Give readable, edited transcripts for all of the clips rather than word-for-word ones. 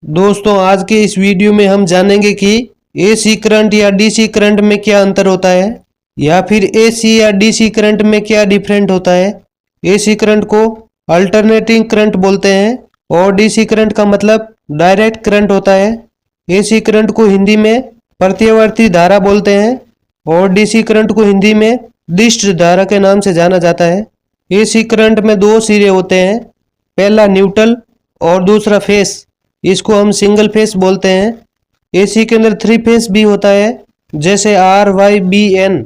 दोस्तों आज के इस वीडियो में हम जानेंगे कि एसी करंट या डीसी करंट में क्या अंतर होता है या फिर एसी या डीसी करंट में क्या डिफरेंट होता है। एसी करंट को अल्टरनेटिंग करंट बोलते हैं और डीसी करंट का मतलब डायरेक्ट करंट होता है। एसी करंट को हिंदी में प्रत्यावर्ती धारा बोलते हैं और डीसी करंट को हिंदी में दिष्ट धारा के नाम से जाना जाता है। एसी करंट में दो सिरे होते हैं, पहला न्यूट्रल और दूसरा फेस। इसको हम सिंगल फेस बोलते हैं। एसी के अंदर थ्री फेस भी होता है, जैसे आर वाई बी एन,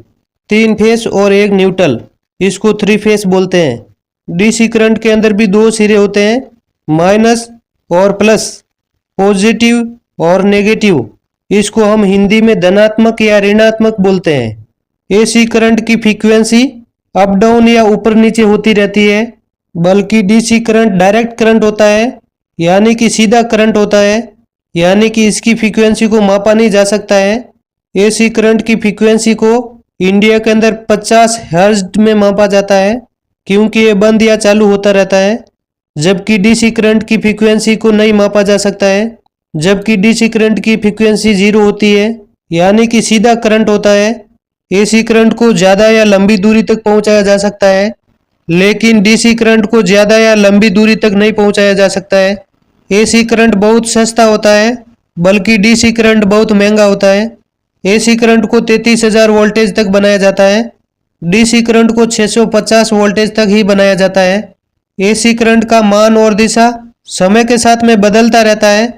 तीन फेस और एक न्यूट्रल, इसको थ्री फेस बोलते हैं। डीसी करंट के अंदर भी दो सिरे होते हैं, माइनस और प्लस, पॉजिटिव और नेगेटिव, इसको हम हिंदी में धनात्मक या ऋणात्मक बोलते हैं। एसी करंट की फ्रीक्वेंसी अप डाउन या ऊपर नीचे होती रहती है, बल्कि डीसी करंट डायरेक्ट करंट होता है, यानी कि सीधा करंट होता है, यानी कि इसकी फ्रीक्वेंसी को मापा नहीं जा सकता है। एसी करंट की फ्रीक्वेंसी को इंडिया के अंदर 50 हर्ट्ज में मापा जाता है, क्योंकि ये बंद या चालू होता रहता है। जबकि डीसी करंट की फ्रीक्वेंसी को नहीं मापा जा सकता है, जबकि डीसी करंट की फ्रीक्वेंसी 0 होती है, यानी कि सीधा करंट होता है। एसी करंट को ज़्यादा या लंबी दूरी तक पहुंचाया जा सकता है, लेकिन डीसी करंट को ज़्यादा या लंबी दूरी तक नहीं पहुंचाया जा सकता है। एसी करंट बहुत सस्ता होता है, बल्कि डीसी करंट बहुत महंगा होता है। एसी करंट को 33,000 वोल्टेज तक बनाया जाता है, डीसी करंट को 650 वोल्टेज तक ही बनाया जाता है। एसी करंट का मान और दिशा समय के साथ में बदलता रहता है,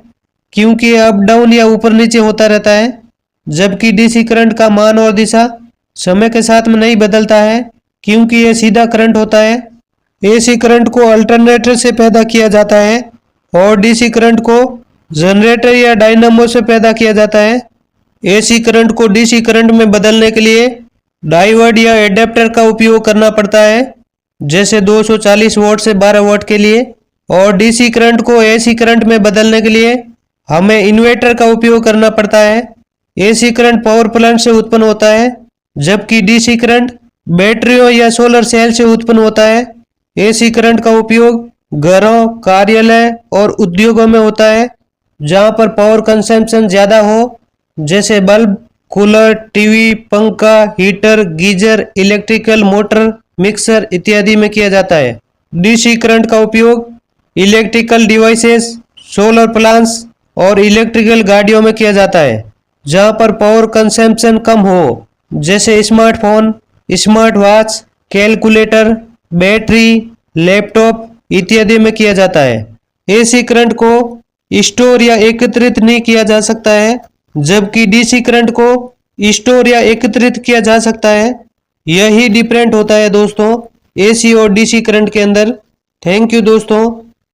क्योंकि ये अप डाउन या ऊपर नीचे होता रहता है। जबकि डीसी करंट का मान और दिशा समय के साथ में नहीं बदलता है, क्योंकि ये सीधा करंट होता है। एसी करंट को अल्टरनेटर से पैदा किया जाता है और डीसी करंट को जनरेटर या डायनामो से पैदा किया जाता है। एसी करंट को डीसी करंट में बदलने के लिए डायोड या एडेप्टर का उपयोग करना पड़ता है, जैसे 240 वोल्ट से 12 वोल्ट के लिए। और डीसी करंट को एसी करंट में बदलने के लिए हमें इन्वर्टर का उपयोग करना पड़ता है। एसी करंट पावर प्लांट से उत्पन्न होता है, जबकि डीसी करंट बैटरियों या सोलर सेल से उत्पन्न होता है। एसी करंट का उपयोग घरों, कार्यालय और उद्योगों में होता है, जहां पर पावर कंजम्पशन ज़्यादा हो, जैसे बल्ब, कूलर, टीवी, पंखा, heater, geyser, electrical motor, mixer इत्यादि में किया जाता है। डीसी करंट का उपयोग इलेक्ट्रिकल डिवाइसेस, सोलर प्लांट्स और इलेक्ट्रिकल गाड़ियों में किया जाता है, जहां पर पावर कंजम्पशन कम हो, जैसे smartphone, smart watch, calculator, battery, laptop इत्यादि में किया जाता है। एसी करंट को स्टोर या एकत्रित नहीं किया जा सकता है, जबकि डीसी करंट को स्टोर या एकत्रित किया जा सकता है। यही डिफरेंट होता है दोस्तों एसी और डीसी करंट के अंदर। थैंक यू दोस्तों।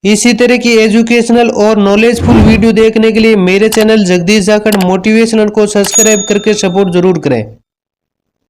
इसी तरह की एजुकेशनल और नॉलेजफुल वीडियो देखने के लिए मेरे चैनल जगदीश जाखड़ मोटिवेशनल को सब्सक्राइब करके सपोर्ट जरूर करें।